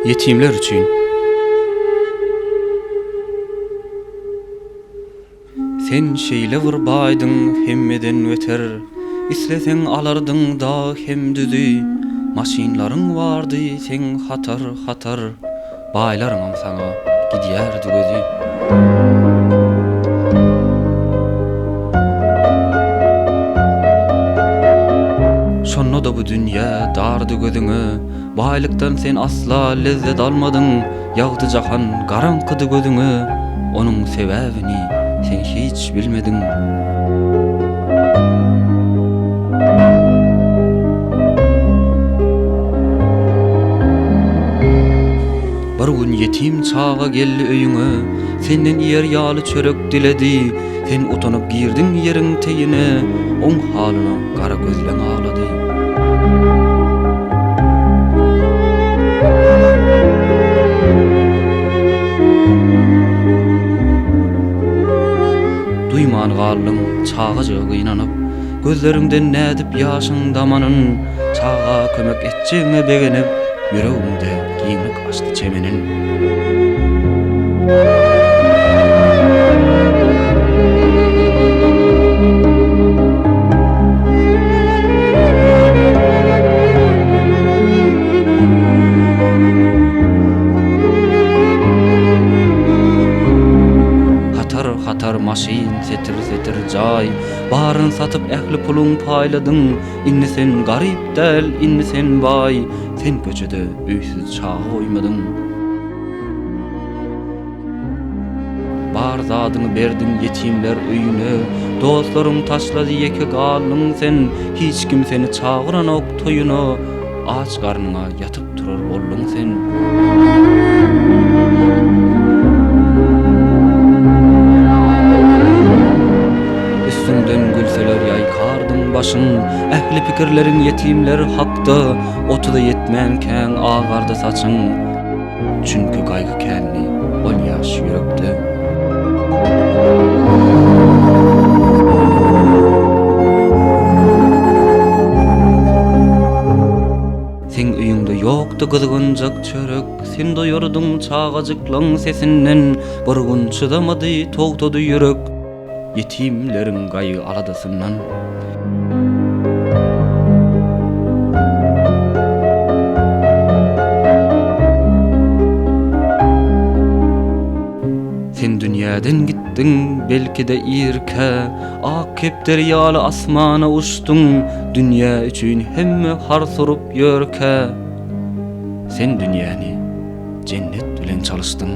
Yetimler üçün. Sen şeýle vurbaýdyň hemmeden öter, isleseň alardyň da hem düzi. Maşinlaryň bardy sen hatar hatar, baýlaryňam saňa gidýärdi gözi. Şonno da bu dünýä dardy gözüňe, baýlykdan sen asla lezzet almadyň. Ýagdy jahan garankydy gözüňe, onuň sebäbini sen hiç bilmediň. Bir gün yetim çağa geldi öýüňe, senden ýer ýaly çörek diledi. Sen utanyp girdiň ýeriň teýine, oň halyna gara gözleň ağlady. Duyman galdyň çağaja gynanyp, gözleriňden nädip ýaşyň damanyn. Çağa kömek etjeňe begenip, ýüregimde giňlik açdy çemenin. Hatar maşin setir setir jay, baryn satyp ähli puluň paýladyň. Inni sen garyp däl, inni sen baý, sen köçede öýsiz çağa oýmadyň. Bar zadyny berdiň yetimler öýüne, dostlaryň taşlady ýeke galnyň sen. Hiç kim seni çağıranok toýuna, aç garnyňa ýatyp turar bolluň sen. Üstünden gülseler ýaýkardyň başyň, ähli pikirleriň yetimler hakda. Otuda yetmän käň agardy saçyň, çünkü gaýgy känli ol ýaş ýürekde. Sen öýüňde ýokdy gyzgynjak çörek, sen doýardyň çağajyklaň sesinden. Bir gün çydamady, togtady ýürek, yetimleriň gaýy aradasyndan. Sen dünýäden gitdiň, belki de irke, ak kepder ýaly asmana uçdyň. Dünýä üçin hemme har surup ýörke, sen dünýäni cennet bilen çalyşdyň.